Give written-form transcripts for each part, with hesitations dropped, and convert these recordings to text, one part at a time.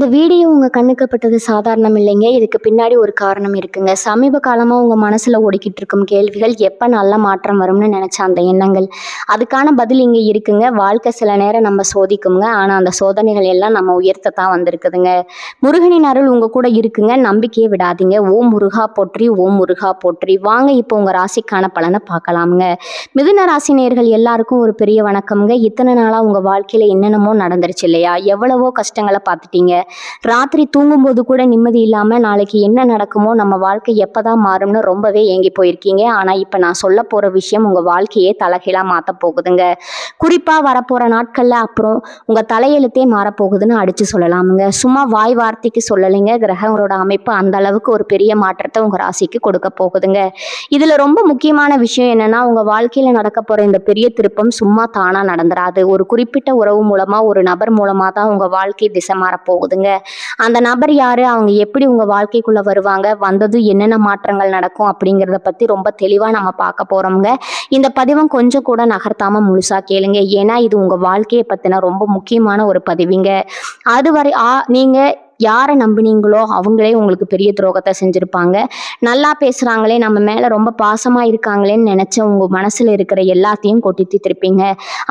இந்த வீடியோ உங்க கண்ணுக்கு பட்டது சாதாரணம் இல்லைங்க. இதுக்கு பின்னாடி ஒரு காரணம் இருக்குங்க. சமீப காலமா உங்க மனசுல ஓடிக்கிட்டு இருக்கும் கேள்விகள், எப்ப நல்ல மாற்றம் வரும்னு நினைச்ச அந்த எண்ணங்கள், அதுக்கான பதில் இங்க இருக்குங்க. வாழ்க்கை சில நேரம் நம்ம சோதிக்குங்க. ஆனா அந்த சோதனைகள் எல்லாம் நம்ம உயர்த்தத்தான் வந்திருக்குதுங்க. முருகனின் அருள் உங்க கூட இருக்குங்க. நம்பிக்கையை விடாதீங்க. ஓம் முருகா போற்றி, ஓம் முருகா போற்றி. வாங்க இப்போ உங்க ராசிக்கான பலனை பார்க்கலாமுங்க. மிதுன ராசி நேயர்கள் எல்லாருக்கும் ஒரு பெரிய வணக்கம்ங்க. இத்தனை நாளா உங்க வாழ்க்கையில என்னென்னமோ நடந்துருச்சு இல்லையா? எவ்வளவோ கஷ்டங்களை பார்த்துட்டீங்க. ராத்திரி தூங்கும்போது கூட நிம்மதி இல்லாம நாளைக்கு என்ன நடக்குமோ, நம்ம வாழ்க்கை எப்பதான் மாறும்னு ரொம்பவே ஏங்கி போயிருக்கீங்க. ஆனா இப்ப நான் சொல்ல போற விஷயம் உங்க வாழ்க்கையே தலைகீழா மாத்த போகுதுங்க. குறிப்பா வரப்போற நாட்கள்ல அப்புறம் உங்க தலையெழுத்தே மாறப்போகுதுன்னு அடிச்சு சொல்லலாமுங்க. சும்மா வாய் வார்த்தைக்கு சொல்லலைங்க. கிரகங்களோட அமைப்பு அந்த அளவுக்கு ஒரு பெரிய மாற்றத்தை உங்க ராசிக்கு கொடுக்க போகுதுங்க. இதுல ரொம்ப முக்கியமான விஷயம் என்னன்னா, உங்க வாழ்க்கையில நடக்க போற இந்த பெரிய திருப்பம் சும்மா தானா நடந்துராது. ஒரு குறிப்பிட்ட உறவு மூலமா, ஒரு நபர் மூலமா தான் உங்க வாழ்க்கை திசை மாற போகுதுங்க. அந்த நபர் யாரு, அவங்க எப்படி உங்க வாழ்க்கைக்குள்ள வருவாங்க, வந்தது என்னென்ன மாற்றங்கள் நடக்கும் அப்படிங்கிறத பத்தி ரொம்ப தெளிவா நம்ம பார்க்க போறோம்ங்க. இந்த பதிவும் கொஞ்சம் கூட நகர்த்தாம முழுசா கேளுங்க. ஏன்னா இது உங்க வாழ்க்கையை பத்தின ரொம்ப முக்கியமான ஒரு பதிவுங்க. அதுவரை நீங்க யாரை நம்பினீங்களோ அவங்களே உங்களுக்கு பெரிய துரோகத்தை செஞ்சுருப்பாங்க. நல்லா பேசுகிறாங்களே, நம்ம மேலே ரொம்ப பாசமாக இருக்காங்களேன்னு நினச்ச உங்கள் மனசில் இருக்கிற எல்லாத்தையும் கொட்டி தீர்த்திருப்பீங்க.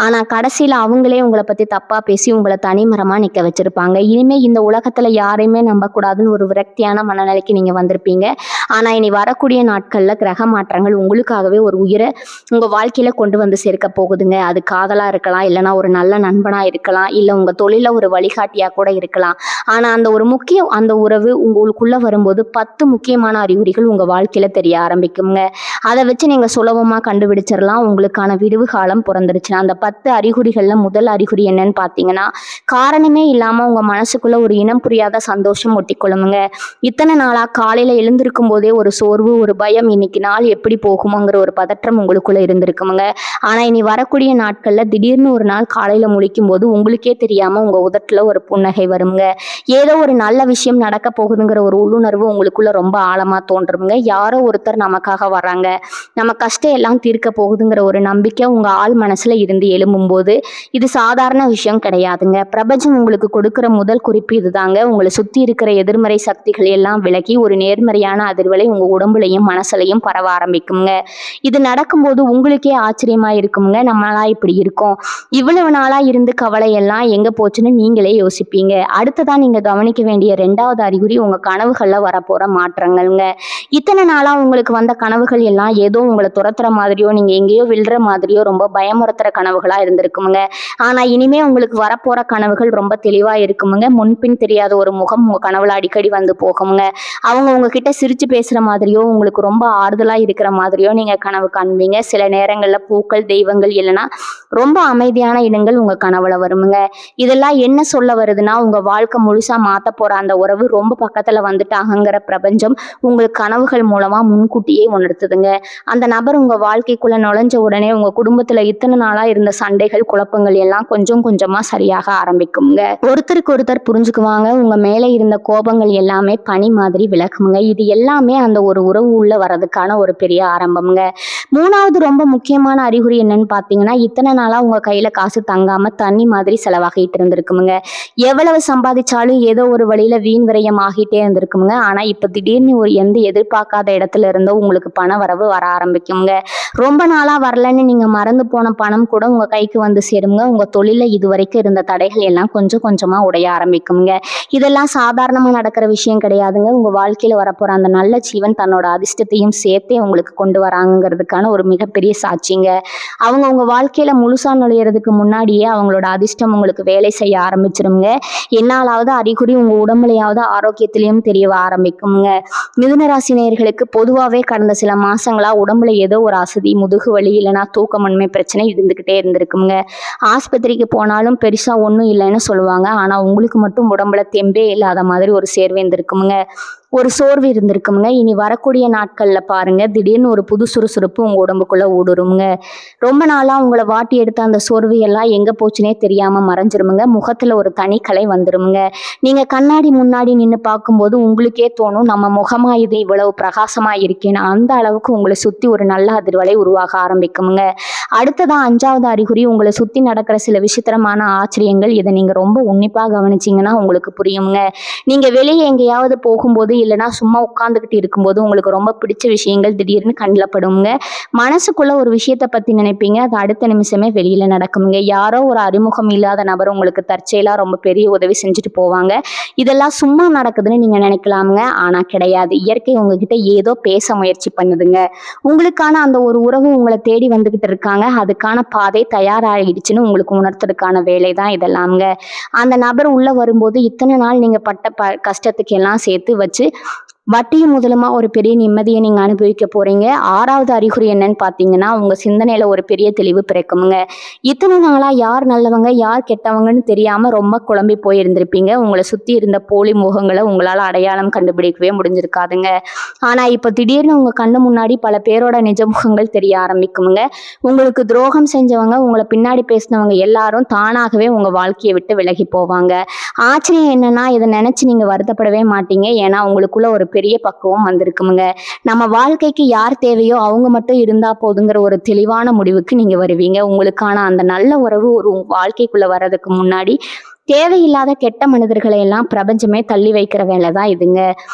ஆனால் கடைசியில் அவங்களே உங்களை பற்றி தப்பாக பேசி உங்களை தனிமரமாக நிற்க வச்சுருப்பாங்க. இனிமேல் இந்த உலகத்தில் யாரையுமே நம்பக்கூடாதுன்னு ஒரு விரக்தியான மனநிலைக்கு நீங்கள் வந்திருப்பீங்க. ஆனால் இனி வரக்கூடிய நாட்களில் கிரக மாற்றங்கள் உங்களுக்காகவே ஒரு உயிரை உங்கள் வாழ்க்கையில் கொண்டு வந்து சேர்க்க போகுதுங்க. அது காதலாக இருக்கலாம், இல்லைனா ஒரு நல்ல நண்பனாக இருக்கலாம், இல்லை உங்கள் தொழிலில் ஒரு வழிகாட்டியாக கூட இருக்கலாம். ஆனால் அந்த உறவு உங்களுக்குள்ள வரும்போது 10 முக்கியமான அறிகுறிகள் உங்க வாழ்க்கையில தெரிய ஆரம்பிக்குங்க. அதை வச்சு நீங்க சுலபமா கண்டுபிடிச்சிடலாம் உங்களுக்கான விடுவு காலம் பிறந்துருச்சுன்னா. அந்த 10 அறிகுறிகள்ல முதல் அறிகுறி என்னன்னு பாத்தீங்கன்னா, காரணமே இல்லாம உங்க மனசுக்குள்ள ஒரு இனம் புரியாத சந்தோஷம் ஒட்டிக்கொள்ளுங்க. இத்தனை நாளா காலையில எழுந்திருக்கும் போதே ஒரு சோர்வு, ஒரு பயம், இன்னைக்கு நாள் எப்படி போகுமோங்கிற ஒரு பதற்றம் உங்களுக்குள்ள இருந்திருக்குமுங்க. ஆனா இனி வரக்கூடிய நாட்கள்ல திடீர்னு ஒரு நாள் காலையில முழிக்கும் போது உங்களுக்கே தெரியாம உங்க உதட்டுல ஒரு புன்னகை வருங்க. ஏதோ ஒரு நல்ல விஷயம் நடக்க போகுதுங்கிற ஒரு உள்ளுணர்வு உங்களுக்குள்ள ரொம்ப ஆழமா தோன்றுங்க. யாரோ ஒருத்தர் நமக்காக வர்றாங்க, நம்ம கஷ்டம் எல்லாம் தீர்க்க போகுதுங்கிற ஒரு நம்பிக்கை உங்க ஆள் மனசுல இருந்து எழும்பும் போது இது சாதாரண விஷயம் கிடையாதுங்க. பிரபஞ்சம் உங்களுக்கு கொடுக்கிற முதல் குறிப்பு இதுதாங்க. உங்களை சுத்தி இருக்கிற எதிர்மறை சக்திகள் எல்லாம் விலகி ஒரு நேர்மறையான அதிர்வலை உங்க உடம்புலையும் மனசுலையும் பரவ ஆரம்பிக்குங்க. இது நடக்கும்போது உங்களுக்கே ஆச்சரியமா இருக்குங்க. நம்மளா இப்படி இருக்கோம், இவ்வளவு நாளா இருந்து கவலை எல்லாம் எங்க போச்சுன்னு நீங்களே யோசிப்பீங்க. அடுத்ததான் நீங்க கவனிக்க வேண்டிய 2வது அறிகுறி உங்க கனவுகள்ல வரப்போற மாற்றங்கள்ங்க. இத்தனை நாளா உங்களுக்கு வந்த கனவுகள் எல்லாம் ஏதோ உங்களை துரத்துற மாதிரியோ, நீங்க எங்கேயோ விழுற மாதிரியோ ரொம்ப பயமுறுத்துற கனவுகளா இருந்திருக்குமுங்க. ஆனா இனிமே உங்களுக்கு வரப்போற கனவுகள் ரொம்ப தெளிவா இருக்குமுங்க. முன்பின் தெரியாத ஒரு முகம் உங்க கனவுல அடிக்கடி வந்து போகுமுங்க. அவங்க உங்ககிட்ட சிரிச்சு பேசுற மாதிரியோ, உங்களுக்கு ரொம்ப ஆறுதலா இருக்கிற மாதிரியோ நீங்க கனவு காண்பீங்க. சில நேரங்கள்ல பூக்கள், தெய்வங்கள், இல்லைன்னா ரொம்ப அமைதியான இடங்கள் உங்க கனவுல வருமுங்க. இதெல்லாம் என்ன சொல்ல வருதுன்னா, உங்க வாழ்க்கை முழுசா மாத்த போற அந்த உறவு ரொம்ப பக்கத்துல வந்துட்டாங்கிற பிரபஞ்சம் உங்களுக்கு கனவுகள் மூலமா முன்கூட்டியே உணர்த்துதுங்க. அந்த நபர் உங்க வாழ்க்கைக்குள்ள நுழைஞ்ச உடனே உங்க குடும்பத்துல இத்தனை நாளா இருந்த சண்டைகள், குழப்பங்கள் எல்லாம் கொஞ்சம் கொஞ்சமா சரியாக ஆரம்பிக்குங்க. ஒருத்தருக்கு ஒருத்தர் புரிஞ்சுக்குவாங்க. உங்க மேல இருந்த கோபங்கள் எல்லாமே பனி மாதிரி விலகுங்க. இது எல்லாமே அந்த ஒரு உறவு உள்ள வர்றதுக்கான ஒரு பெரிய ஆரம்பம்ங்க. 3வது ரொம்ப முக்கியமான அறிகுறி என்னன்னு பாத்தீங்கன்னா, இத்தனை நாளா உங்க கையில காசு தங்காம தண்ணி மாதிரி செலவாகிட்டு இருந்திருக்குமுங்க. எவ்வளவு சம்பாதிச்சாலும் ஏதோ ஒரு வழியில வீண் விரயம் ஆகிட்டே இருந்திருக்குங்க. ஆனா இப்ப திடீர்னு ஒரு எந்த எதிர்பார்க்காத இடத்துல இருந்தோ உங்களுக்கு பண வரவு வர ஆரம்பிக்குங்க. ரொம்ப நாளா வரலன்னு நீங்க மறந்து போன பணம் கூட உங்க கைக்கு வந்து சேருங்க. உங்க தொழில இதுவரைக்கும் இருந்த தடைகள் எல்லாம் கொஞ்சம் கொஞ்சமா உடைய ஆரம்பிக்குங்க. இதெல்லாம் சாதாரணமா நடக்கிற விஷயம் கிடையாதுங்க. உங்க வாழ்க்கையில வரப்போற அந்த நல்ல ஜீவன் தன்னோட அதிர்ஷ்டத்தையும் சேர்த்தே உங்களுக்கு கொண்டு வராங்கிறதுக்கான ஒரு மிகப்பெரிய சாட்சிங்க. அவங்க உங்க வாழ்க்கையில முழுசா நுழையிறதுக்கு முன்னாடியே அவங்களோட அதிர்ஷ்டம் உங்களுக்கு வேலை செய்ய ஆரம்பிச்சிருங்க. என்னாலாவது அறிகுறி உங்க உடம்புலையாவது ஆரோக்கியத்திலையும் தெரிய ஆரம்பிக்குங்க. மிதுன ராசி நேயர்களுக்கு பொதுவாகவே கடந்த சில மாசங்களா உடம்புல ஏதோ ஒரு அசதி, முதுகு வலி, இல்லைன்னா தூக்கமன்மை பிரச்சனை இருந்துகிட்டே இருந்திருக்குங்க. ஆஸ்பத்திரிக்கு போனாலும் பெருசா ஒன்றும் இல்லைன்னு சொல்லுவாங்க. ஆனா உங்களுக்கு மட்டும் உடம்புல தெம்பே இல்லாத மாதிரி ஒரு சேர்வு இருந்திருக்குங்க. ஒரு சோர்வு இருந்திருக்குமுங்க. இனி வரக்கூடிய நாட்கள்ல பாருங்க, திடீர்னு ஒரு புது சுறுசுறுப்பு உங்க உடம்புக்குள்ள ஊடுருமுங்க. ரொம்ப நாளா உங்கள வாட்டி எடுத்த அந்த சோர்வு எல்லாம் எங்க போச்சுன்னே தெரியாம மறைஞ்சிருமுங்க. முகத்துல ஒரு தனி கலை வந்துருமுங்க. நீங்க கண்ணாடி முன்னாடி நின்னு பார்க்கும்போது உங்களுக்கே தோணும், நம்ம முகமா இது இவ்வளவு பிரகாசமா இருக்கேன்னு. அந்த அளவுக்கு உங்கள சுத்தி ஒரு நல்ல அதிர்வலை உருவாக ஆரம்பிக்குமுங்க. அடுத்ததா 5வது அறிகுறி, உங்கள சுத்தி நடக்கிற சில விசித்திரமான ஆச்சரியங்கள். இத நீங்க ரொம்ப உன்னிப்பா கவனிச்சீங்கன்னா உங்களுக்கு புரியுமுங்க. நீங்க வெளிய எங்கேயாவது போகும்போது, இல்லைன்னா சும்மா உட்கார்ந்துகிட்டு இருக்கும்போது உங்களுக்கு ரொம்ப பிடிச்ச விஷயங்கள் திடீர்னு கண்ல படுமுங்க. மனசுக்குள்ள ஒரு விஷயத்த பத்தி நினைப்பீங்க, அது அடுத்த நிமிஷமே வெளியில நடக்குமுங்க. யாரோ ஒரு அறிமுகம் இல்லாத நபர் உங்களுக்கு தற்செயலா ரொம்ப பெரிய உதவி செஞ்சுட்டு போவாங்க. இதெல்லாம் சும்மா நடக்குதுன்னு நீங்க நினைக்கலாமுங்க. ஆனா கிடையாது. இயற்கை உங்ககிட்ட ஏதோ பேச முயற்சி பண்ணுதுங்க. உங்களுக்கான அந்த ஒரு உறவு உங்கள தேடி வந்துகிட்டு இருக்காங்க. அதுக்கான பாதை தயாராகிடுச்சுன்னு உங்களுக்கு உணர்த்துறதுக்கான வேலை தான் இதெல்லாம்ங்க. அந்த நபர் உள்ள வரும்போது இத்தனை நாள் நீங்க பட்ட கஷ்டத்துக்கு எல்லாம் சேர்த்து வச்சு வட்டியும் முதலுமா ஒரு பெரிய நிம்மதியை நீங்க அனுபவிக்க போறீங்க. 6வது அறிகுறி என்னன்னு பாத்தீங்கன்னா, உங்க சிந்தனையில ஒரு பெரிய தெளிவு பிறக்குமுங்க. இத்தனை நாளா யார் நல்லவங்க யார் கெட்டவங்கன்னு தெரியாம ரொம்ப குழம்பி போயிருந்திருப்பீங்க. உங்களை சுத்தி இருந்த போலி முகங்களை உங்களால அடையாளம் கண்டுபிடிக்கவே முடிஞ்சிருக்காதுங்க. ஆனா இப்ப திடீர்னு உங்க கண்ணு முன்னாடி பல பேரோட நிஜ முகங்கள் தெரிய ஆரம்பிக்குமுங்க. உங்களுக்கு துரோகம் செஞ்சவங்க, உங்களை பின்னாடி பேசினவங்க எல்லாரும் தானாகவே உங்க வாழ்க்கையை விட்டு விலகி போவாங்க. ஆச்சரியம் என்னன்னா, இதை நினைச்சு நீங்க வருத்தப்படவே மாட்டீங்க. ஏன்னா உங்களுக்குள்ள ஒரு பெரிய பக்குவம் வந்திருக்குமுங்க. நம்ம வாழ்க்கைக்கு யார் தேவையோ அவங்க மட்டும் இருந்தா போதுங்கிற ஒரு தெளிவான முடிவுக்கு நீங்க வருவீங்க. உங்களுக்கான அந்த நல்ல உறவு ஒரு வாழ்க்கைக்குள்ள வர்றதுக்கு முன்னாடி தேவையில்லாத கெட்ட மனிதர்களை எல்லாம் பிரபஞ்சமே தள்ளி வைக்கிற வேலை தான் இதுங்க.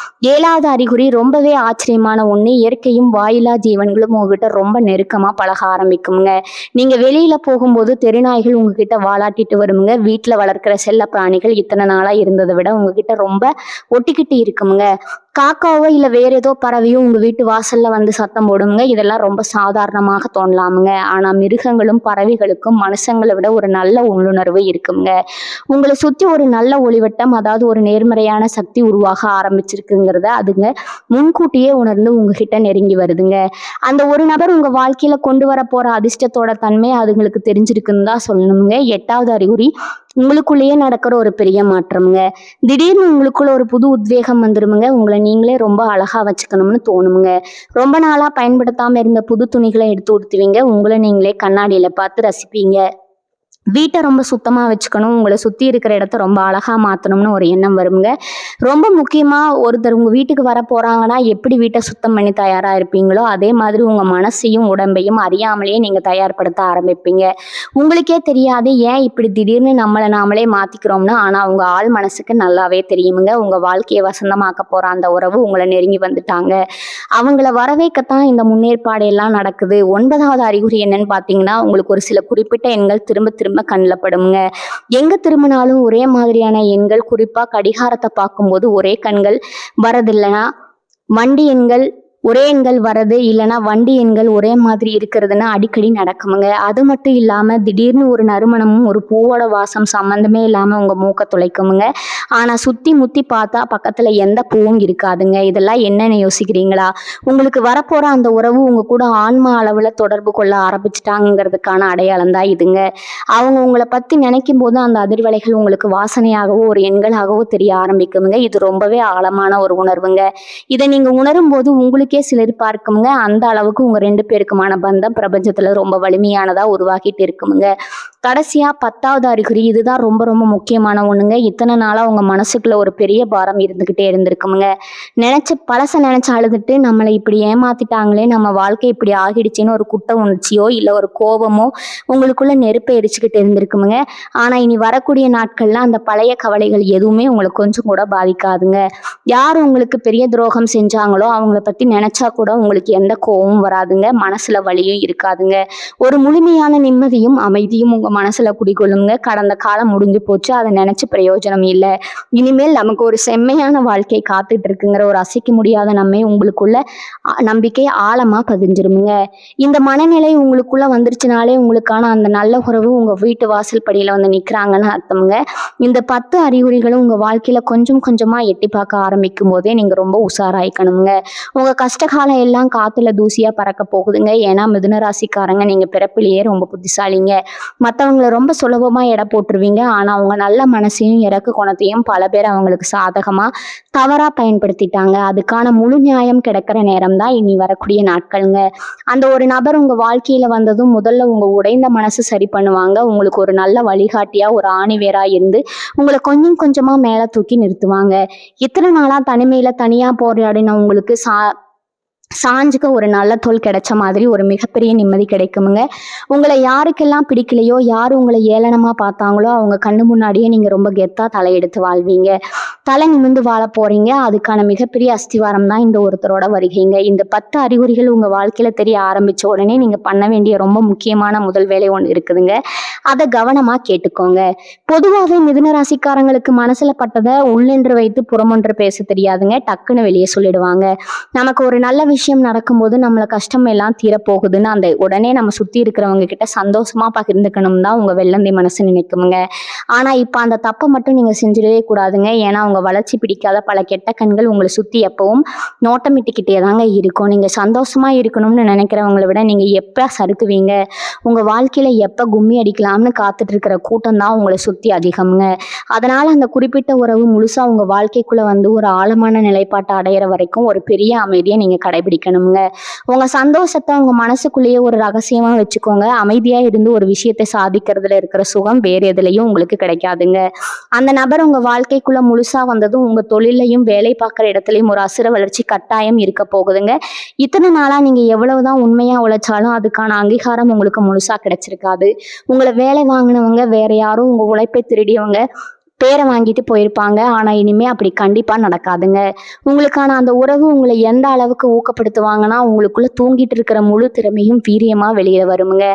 7வது அறிகுறி ரொம்பவே ஆச்சரியமான ஒண்ணு. இயற்கையும் வாயிலா ஜீவன்களும் உங்ககிட்ட ரொம்ப நெருக்கமா பழக ஆரம்பிக்குங்க. நீங்க வெளியில போகும்போது தெருநாய்கள் உங்ககிட்ட வாலாட்டிட்டு வருமுங்க. வீட்டுல வளர்க்கிற செல்ல பிராணிகள் இத்தனை நாளா இருந்ததை விட உங்ககிட்ட ரொம்ப ஒட்டிக்கிட்டு இருக்குமுங்க. காக்காவோ இல்ல வேற ஏதோ பறவையோ உங்க வீட்டு வாசல்ல வந்து சத்தம் போடுங்க. இதெல்லாம் ரொம்ப சாதாரணமாக தோணலாமுங்க. ஆனா மிருகங்களும் பறவைகளுக்கும் மனுஷங்களை விட ஒரு நல்ல உள்ளுணர்வு இருக்குங்க. உங்களை சுத்தி ஒரு நல்ல ஒளிவட்டம், அதாவது ஒரு நேர்மறையான சக்தி உருவாக ஆரம்பிச்சிருக்குங்கிறத அதுங்க முன்கூட்டியே உணர்ந்து உங்ககிட்ட நெருங்கி வருதுங்க. அந்த ஒரு நபர் உங்க வாழ்க்கையில கொண்டு வர போற அதிர்ஷ்டத்தோட தன்மை அதுங்களுக்கு தெரிஞ்சிருக்குன்னு தான் சொல்லணுங்க. 8வது அறிகுறி, உங்களுக்குள்ளேயே நடக்கிற ஒரு பெரிய மாற்றம்ங்க. திடீர்னு உங்களுக்குள்ள ஒரு புது உத்வேகம் வந்துருமுங்க. உங்களை நீங்களே ரொம்ப அழகா வச்சுக்கணும்னு தோணுமுங்க. ரொம்ப நாளா பயன்படுத்தாம இருந்த புது துணிகளை எடுத்து உடுத்துவீங்க. உங்களை நீங்களே கண்ணாடியில பார்த்து ரசிப்பீங்க. வீட்டை ரொம்ப சுத்தமா வச்சுக்கணும், உங்களை சுத்தி இருக்கிற இடத்த ரொம்ப அழகா மாத்தணும்னு ஒரு எண்ணம் வருங்க. ரொம்ப முக்கியமா ஒருத்தர் உங்க வீட்டுக்கு வர போறாங்கன்னா எப்படி வீட்டை சுத்தம் பண்ணி தயாரா இருப்பீங்களோ அதே மாதிரி உங்க மனசையும் உடம்பையும் அறியாமலேயே நீங்க தயார்படுத்த ஆரம்பிப்பீங்க. உங்களுக்கே தெரியாது ஏன் இப்படி திடீர்னு நம்மளை நாமளே மாத்திக்கிறோம்னு. ஆனா உங்க ஆள் மனசுக்கு நல்லாவே தெரியுமுங்க. உங்க வாழ்க்கையை வசந்தமாக்க போற அந்த உறவு உங்களை நெருங்கி வந்துட்டாங்க. அவங்கள வரவேற்கத்தான் இந்த முன்னேற்பாடு எல்லாம் நடக்குது. 9வது அறிகுறி என்னன்னு பாத்தீங்கன்னா, உங்களுக்கு ஒரு சில குறிப்பிட்ட எண்கள் திரும்ப திரும்ப கண்ணில் படுமுங்க. எங்க திரும்பினாலும் ஒரே மாதிரியான எண்கள், குறிப்பா கடிகாரத்தை பார்க்கும்போது ஒரே கண்கள் வரதில்லைன்னா வண்டி எண்கள் ஒரே எண்கள் வரது, இல்லைன்னா வண்டி எண்கள் ஒரே மாதிரி இருக்கிறதுனா அடிக்கடி நடக்குமுங்க. அது மட்டும் இல்லாம திடீர்னு ஒரு நறுமணமும் ஒரு பூவோட வாசம் சம்மந்தமே இல்லாம உங்க மூக்க துளைக்குமுங்க. ஆனா சுத்தி முத்தி பார்த்தா பக்கத்துல எந்த பூவும் இருக்காதுங்க. இதெல்லாம் என்னன்னு யோசிக்கிறீங்களா? உங்களுக்கு வரப்போற அந்த உறவு உங்க கூட ஆன்மா அளவுல தொடர்பு கொள்ள ஆரம்பிச்சிட்டாங்கிறதுக்கான அடையாளம் தான் இதுங்க. அவங்க உங்களை பத்தி நினைக்கும் போது அந்த அதிர்வலைகள் உங்களுக்கு வாசனையாகவோ ஒரு எண்களாகவோ தெரிய ஆரம்பிக்குமுங்க. இது ரொம்பவே ஆழமான ஒரு உணர்வுங்க. இதை நீங்க உணரும் போது உங்களுக்கே சிலர் பார்க்குமுங்க. அந்த அளவுக்கு உங்க 2 பேருக்குமான பந்தம் பிரபஞ்சத்துல ரொம்ப வலிமையானதா உருவாக்கிட்டு இருக்குமுங்க. கடைசியா 10வது அறிகுறி, இதுதான் ரொம்ப ரொம்ப முக்கியமான ஒண்ணுங்க. இத்தனை நாளா உங்க மனசுக்குள்ள ஒரு பெரிய பாரம் இருந்துகிட்டே இருந்திருக்குமுங்க. பழச நினைச்சு அழுதுட்டு நம்மளை இப்படி ஏமாத்திட்டாங்களே, நம்ம வாழ்க்கை இப்படி ஆகிடுச்சுன்னு ஒரு குற்ற உணர்ச்சியோ இல்ல ஒரு கோபமோ உங்களுக்குள்ள நெருப்பை எரிச்சுக்கிட்டு இருந்திருக்குமுங்க. ஆனா இனி வரக்கூடிய நாட்கள்ல அந்த பழைய கவலைகள் எதுவுமே உங்களுக்கு கொஞ்சம் கூட பாதிக்காதுங்க. யார் உங்களுக்கு பெரிய துரோகம் செஞ்சாங்களோ அவங்கள பத்தி நினைச்சா கூட உங்களுக்கு எந்த கோவமும் வராதுங்க. மனசுல வலியும் இருக்காதுங்க. ஒரு முழுமையான நிம்மதியும் அமைதியும் உங்க மனசுல குடிகொள்ளுங்க. கடந்த காலம் முடிஞ்சு போச்சு, அதை நினைச்சு பிரயோஜனம் இல்லை. இனிமேல் நமக்கு ஒரு செம்மையான வாழ்க்கை காத்துட்டு இருக்குங்கிற ஒரு அசைக்க முடியாத உங்களுக்குள்ள நம்பிக்கை ஆழமா பதிஞ்சிருமுங்க. இந்த மனநிலை உங்களுக்குள்ள வந்துருச்சுனாலே உங்களுக்கான அந்த நல்ல உறவு உங்க வீட்டு வாசல் படியில வந்து நிக்கிறாங்கன்னு அர்த்தமுங்க. இந்த 10 அறிகுறிகளும் உங்க வாழ்க்கையில கொஞ்சம் கொஞ்சமா எட்டி பார்க்க ஆரம்பிக்கும் போதே நீங்க ரொம்ப உஷாராயிக்கணுங்க. உங்க கஷ்டகாலம் எல்லாம் காத்துல தூசியா பறக்க போகுதுங்க. ஏன்னா மிதுன ராசிக்காரங்க நீங்க பிறப்பிலேயே ரொம்ப புத்திசாலிங்க. மற்றவங்களை ரொம்ப சுலபமா எடை போட்டுருவீங்க. ஆனா அவங்க நல்ல மனசையும் இறக்க குணத்தையும் பல பேர் அவங்களுக்கு சாதகமா தவறா பயன்படுத்திட்டாங்க. அதுக்கான முழு நியாயம் கிடைக்கிற நேரம் தான் இனி வரக்கூடிய நாட்களுங்க. அந்த ஒரு நபர் உங்க வாழ்க்கையில வந்ததும் முதல்ல உங்க உடைந்த மனசு சரி பண்ணுவாங்க. உங்களுக்கு ஒரு நல்ல வழிகாட்டியா ஒரு ஆணிவேரா இருந்து உங்களை கொஞ்சம் கொஞ்சமா மேல தூக்கி நிறுத்துவாங்க. இத்தனை நாளா தனிமையில தனியா போராடின உங்களுக்கு சாஞ்சுக்க ஒரு நல்ல தோல் கிடைச்ச மாதிரி ஒரு மிகப்பெரிய நிம்மதி கிடைக்குமுங்க. உங்களை யாருக்கெல்லாம் பிடிக்கலையோ, யார் உங்களை ஏளனமா பார்த்தாங்களோ அவங்க கண்ணு முன்னாடியே நீங்க ரொம்ப கெத்தா தலையெடுத்து வாழ்வீங்க. தலை நிமிர்ந்து வாழ போறீங்க. அதுக்கான மிகப்பெரிய அஸ்திவாரம் தான் இந்த ஒருத்தரோட வருகைங்க. இந்த 10 அறிகுறிகள் உங்க வாழ்க்கையில தெரிய ஆரம்பிச்ச உடனே நீங்க பண்ண வேண்டிய ரொம்ப முக்கியமான முதல் வேலை ஒன்று இருக்குதுங்க. அதை கவனமா கேட்டுக்கோங்க. பொதுவாகவே மிதுன ராசிக்காரங்களுக்கு மனசுல பட்டதை உள்ளென்று வைத்து புறமொன்று பேச தெரியாதுங்க. டக்குன்னு வெளியே சொல்லிடுவாங்க. நமக்கு ஒரு நல்ல விஷயம் நடக்கும்போது நம்மள கஷ்டம் எல்லாம் தீரப்போகுதுன்னு அந்த உடனே நம்ம சுத்தி இருக்கிறவங்க கிட்ட சந்தோஷமா பகிர்ந்துக்கணும் தான் உங்க வெள்ளந்தி மனசு நினைக்குமுங்க. ஆனா இப்ப அந்த தப்பை மட்டும் நீங்க செஞ்சிடவே கூடாதுங்க. ஏன்னா உங்க வளர்ச்சி பிடிக்காத பல கெட்ட கண்கள் உங்களை சுத்தி எப்பவும் நோட்டமிட்டுக்கிட்டே தாங்க இருக்கும். நீங்க சந்தோஷமா இருக்கணும்னு நினைக்கிறவங்களை விட நீங்க எப்ப சறுக்குவீங்க, உங்க வாழ்க்கையில எப்ப கும்மி அடிக்கலாம்னு காத்துட்டு இருக்கிற கூட்டம் தான் உங்களை சுத்தி அதிகம்ங்க. அதனால அந்த குறிப்பிட்ட உறவு முழுசா உங்க வாழ்க்கைக்குள்ள வந்து ஒரு ஆழமான நிலைப்பாட்டை அடையிற வரைக்கும் ஒரு பெரிய அமைதியை நீங்க கடைபிடிக்கணுங்க. உங்க சந்தோஷத்தை உங்க மனசுக்குள்ளேயே ஒரு ரகசியமா வச்சுக்கோங்க. அமைதியா இருந்து ஒரு விஷயத்தை சாதிக்கிறதுல இருக்கிற சுகம் வேற எதுலையும் உங்களுக்கு கிடைக்காதுங்க. அந்த நபர் உங்க வாழ்க்கைக்குள்ள முழுசா வந்ததும் உங்க தொழிலையும் வேலை பார்க்குற இடத்துலயும் ஒரு அசுர வளர்ச்சி கட்டாயம் இருக்க போகுதுங்க. இத்தனை நாளா நீங்க எவ்வளவுதான் உண்மையா உழைச்சாலும் அதுக்கான அங்கீகாரம் உங்களுக்கு முழுசா கிடைச்சிருக்காது. உங்களை வேலை வாங்கினவங்க வேற யாரும் உங்க உழைப்பை திருடியவங்க பேரை வாங்கிட்டு போயிருப்பாங்க. ஆனா இனிமே அப்படி கண்டிப்பா நடக்காதுங்க. உங்களுக்கான அந்த உறவு உங்களை எந்த அளவுக்கு ஊக்கப்படுத்துவாங்கன்னா உங்களுக்குள்ள தூங்கிட்டு இருக்கிற முழு திறமையும் வீரியமா வெளியே வருமுங்க.